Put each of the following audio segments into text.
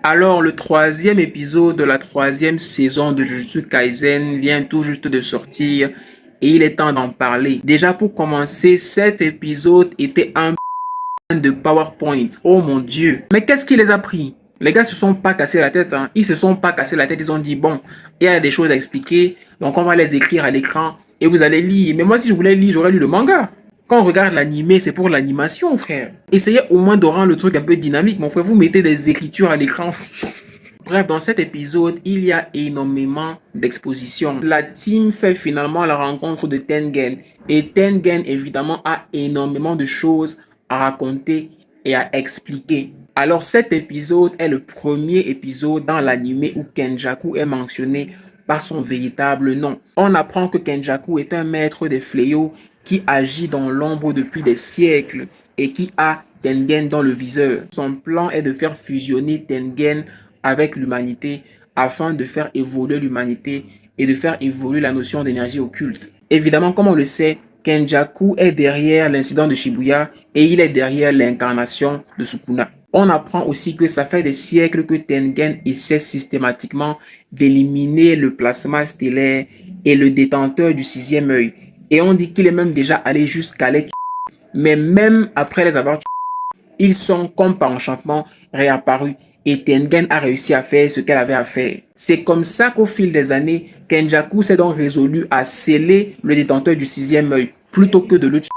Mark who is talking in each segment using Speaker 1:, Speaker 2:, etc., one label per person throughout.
Speaker 1: Alors, le troisième épisode de la troisième saison de Jujutsu Kaisen vient tout juste de sortir et il est temps d'en parler. Déjà pour commencer, cet épisode était un de PowerPoint. Oh mon Dieu. Mais qu'est-ce qui les a pris? Les gars se sont pas cassés la tête, hein. Ils se sont pas cassés la tête, ils ont dit bon, il y a des choses à expliquer, donc on va les écrire à l'écran et vous allez lire. Mais moi si je voulais lire, j'aurais lu le manga. Quand on regarde l'animé, c'est pour l'animation, frère. Essayez au moins de rendre le truc un peu dynamique, mon frère. Vous mettez des écritures à l'écran. Bref, dans cet épisode, il y a énormément d'expositions. La team fait finalement la rencontre de Tengen. Et Tengen, évidemment, a énormément de choses à raconter et à expliquer. Alors cet épisode est le premier épisode dans l'anime où Kenjaku est mentionné par son véritable nom. On apprend que Kenjaku est un maître des fléaux qui agit dans l'ombre depuis des siècles et qui a Tengen dans le viseur. Son plan est de faire fusionner Tengen avec l'humanité afin de faire évoluer l'humanité et de faire évoluer la notion d'énergie occulte. Évidemment, comme on le sait, Kenjaku est derrière l'incident de Shibuya et il est derrière l'incarnation de Sukuna. On apprend aussi que ça fait des siècles que Tengen essaie systématiquement d'éliminer le plasma stellaire et le détenteur du sixième œil. Et on dit qu'il est même déjà allé jusqu'à les tuer. Mais même après les avoir tués, ils sont comme par enchantement réapparus et Tengen a réussi à faire ce qu'elle avait à faire. C'est comme ça qu'au fil des années, Kenjaku s'est donc résolu à sceller le détenteur du sixième œil plutôt que de le tuer.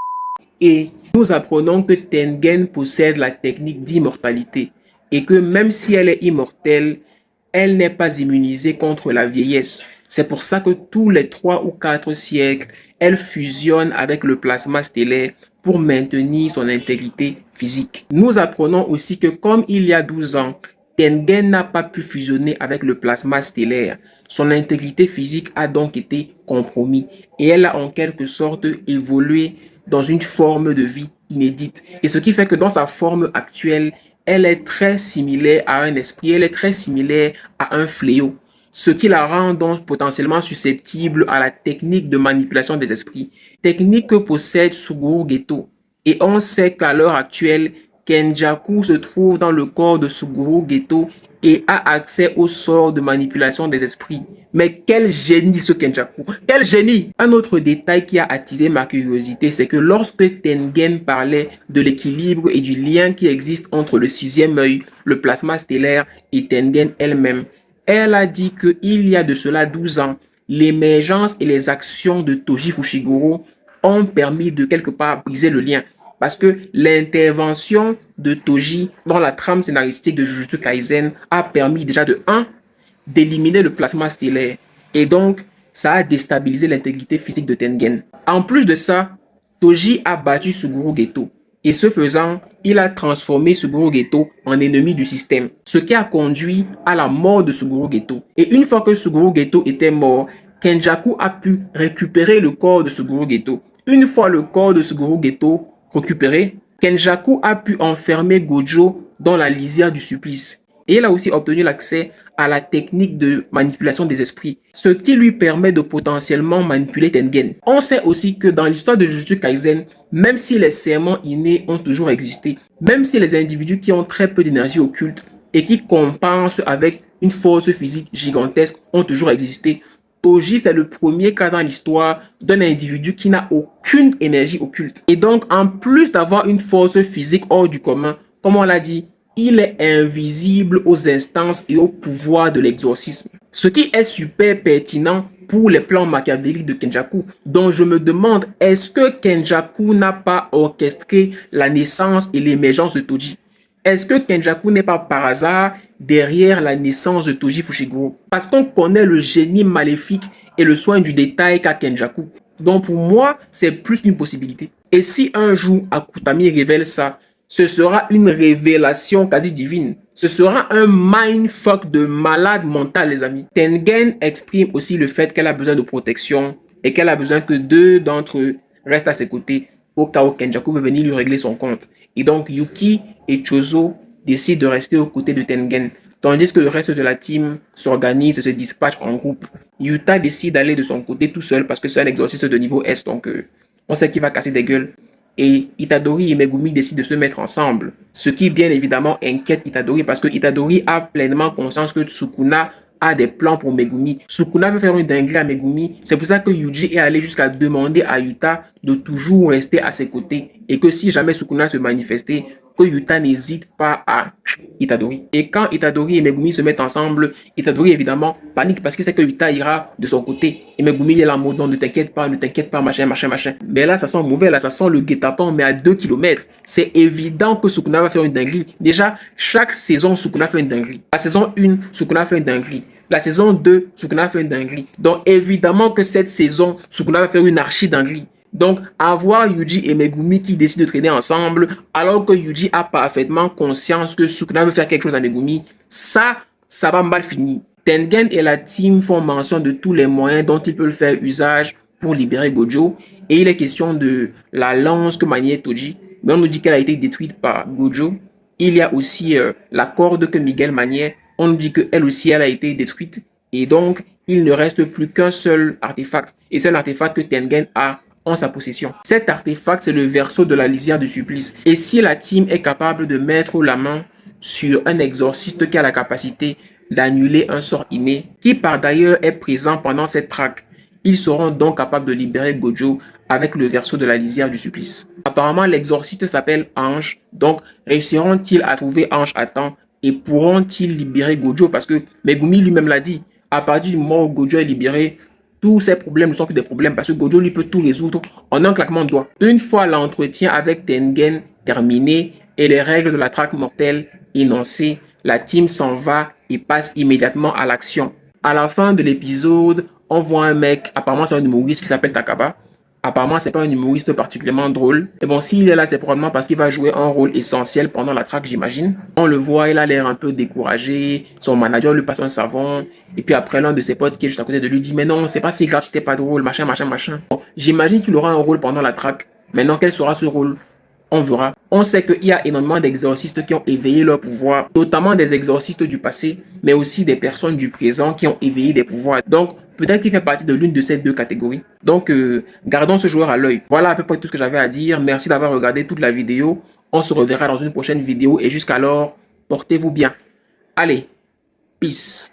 Speaker 1: Et nous apprenons que Tengen possède la technique d'immortalité et que même si elle est immortelle, elle n'est pas immunisée contre la vieillesse. C'est pour ça que tous les 3 ou 4 siècles, elle fusionne avec le plasma stellaire pour maintenir son intégrité physique. Nous apprenons aussi que comme il y a 12 ans, Tengen n'a pas pu fusionner avec le plasma stellaire. Son intégrité physique a donc été compromise et elle a en quelque sorte évolué dans une forme de vie inédite. Et ce qui fait que dans sa forme actuelle, elle est très similaire à un esprit, elle est très similaire à un fléau. Ce qui la rend donc potentiellement susceptible à la technique de manipulation des esprits, technique que possède Suguru Geto. Et on sait qu'à l'heure actuelle, Kenjaku se trouve dans le corps de Suguru Geto et a accès au sort de manipulation des esprits. Mais quel génie ce Kenjaku! Quel génie! Un autre détail qui a attisé ma curiosité, c'est que lorsque Tengen parlait de l'équilibre et du lien qui existe entre le sixième œil, le plasma stellaire et Tengen elle-même, elle a dit qu'il y a de cela 12 ans, l'émergence et les actions de Toji Fushiguro ont permis de quelque part briser le lien. Parce que l'intervention de Toji dans la trame scénaristique de Jujutsu Kaisen a permis déjà de 1 d'éliminer le plasma stellaire. Et donc, ça a déstabilisé l'intégrité physique de Tengen. En plus de ça, Toji a battu Suguru Geto. Et ce faisant, il a transformé Suguru Geto en ennemi du système. Ce qui a conduit à la mort de Suguru Geto. Et une fois que Suguru Geto était mort, Kenjaku a pu récupérer le corps de Suguru Geto. Une fois le corps de Suguru Geto récupéré, Kenjaku a pu enfermer Gojo dans la lisière du supplice. Et il a aussi obtenu l'accès à la technique de manipulation des esprits, ce qui lui permet de potentiellement manipuler Tengen. On sait aussi que dans l'histoire de Jujutsu Kaisen, même si les serments innés ont toujours existé, même si les individus qui ont très peu d'énergie occulte et qui compensent avec une force physique gigantesque ont toujours existé, Toji, c'est le premier cas dans l'histoire d'un individu qui n'a aucune énergie occulte. Et donc, en plus d'avoir une force physique hors du commun, comme on l'a dit, il est invisible aux instances et au pouvoir de l'exorcisme. Ce qui est super pertinent pour les plans machiavéliques de Kenjaku, dont je me demande, est-ce que Kenjaku n'a pas orchestré la naissance et l'émergence de Toji? Est-ce que Kenjaku n'est pas par hasard derrière la naissance de Toji Fushiguro? Parce qu'on connaît le génie maléfique et le soin du détail qu'a Kenjaku. Donc pour moi, c'est plus une possibilité. Et si un jour Akutami révèle ça, ce sera une révélation quasi divine. Ce sera un mindfuck de malade mental, les amis. Tengen exprime aussi le fait qu'elle a besoin de protection et qu'elle a besoin que 2 d'entre eux restent à ses côtés au cas où Kenjaku veut venir lui régler son compte. Et donc Yuki et Chozo décident de rester aux côtés de Tengen, tandis que le reste de la team s'organise et se dispatche en groupe. Yuta décide d'aller de son côté tout seul parce que c'est un exorciste de niveau S, donc on sait qu'il va casser des gueules. et Itadori et Megumi décident de se mettre ensemble. Ce qui bien évidemment inquiète Itadori parce que Itadori a pleinement conscience que Sukuna a des plans pour Megumi. Sukuna veut faire une dinguerie à Megumi. C'est pour ça que Yuji est allé jusqu'à demander à Yuta de toujours rester à ses côtés et que si jamais Sukuna se manifestait, que Yuta n'hésite pas à Itadori. Et quand Itadori et Megumi se mettent ensemble, Itadori évidemment panique parce qu'il sait que Yuta ira de son côté. Et Megumi il est là en mode non, ne t'inquiète pas, machin, machin, machin. Mais là, ça sent mauvais, là, ça sent le guet-apens, mais à 2 kilomètres. C'est évident que Sukuna va faire une dinguerie. Déjà, chaque saison, Sukuna fait une dinguerie. La saison 1, Sukuna fait une dinguerie. La saison 2, Sukuna fait une dinguerie. Donc évidemment que cette saison, Sukuna va faire une archi-dinguerie. Donc, avoir Yuji et Megumi qui décident de traîner ensemble, alors que Yuji a parfaitement conscience que Sukuna veut faire quelque chose à Megumi, ça va mal finir. Tengen et la team font mention de tous les moyens dont ils peuvent faire usage pour libérer Gojo, et il est question de la lance que maniait Toji, mais on nous dit qu'elle a été détruite par Gojo. Il y a aussi la corde que Miguel maniait, on nous dit qu'elle aussi elle a été détruite, et donc il ne reste plus qu'un seul artefact, et c'est l'artefact que Tengen a en sa possession. Cet artefact, c'est le verso de la lisière du supplice. Et si la team est capable de mettre la main sur un exorciste qui a la capacité d'annuler un sort inné, qui par d'ailleurs est présent pendant cette traque, ils seront donc capables de libérer Gojo avec le verso de la lisière du supplice. Apparemment, l'exorciste s'appelle Ange, donc réussiront-ils à trouver Ange à temps et pourront-ils libérer Gojo? Parce que Megumi lui-même l'a dit, à partir du moment où Gojo est libéré, tous ces problèmes ne sont plus des problèmes parce que Gojo lui peut tout résoudre en un claquement de doigts. Une fois l'entretien avec Tengen terminé et les règles de la traque mortelle énoncées, la team s'en va et passe immédiatement à l'action. À la fin de l'épisode, on voit un mec, apparemment c'est un humoriste qui s'appelle Takaba. Apparemment, c'est pas un humoriste particulièrement drôle. Et bon, s'il est là, c'est probablement parce qu'il va jouer un rôle essentiel pendant la traque, j'imagine. On le voit, il a l'air un peu découragé. Son manager lui passe un savon. Et puis après, l'un de ses potes qui est juste à côté de lui dit, mais non, c'est pas si grave, c'était pas drôle, machin, machin, machin. Bon, j'imagine qu'il aura un rôle pendant la traque. Maintenant, quel sera ce rôle? On verra. On sait qu'il y a énormément d'exorcistes qui ont éveillé leur pouvoir, notamment des exorcistes du passé, mais aussi des personnes du présent qui ont éveillé des pouvoirs. Donc, peut-être qu'il fait partie de l'une de ces deux catégories. Donc, gardons ce joueur à l'œil. Voilà à peu près tout ce que j'avais à dire. Merci d'avoir regardé toute la vidéo. On se reverra dans une prochaine vidéo et jusqu'alors, portez-vous bien. Allez, peace.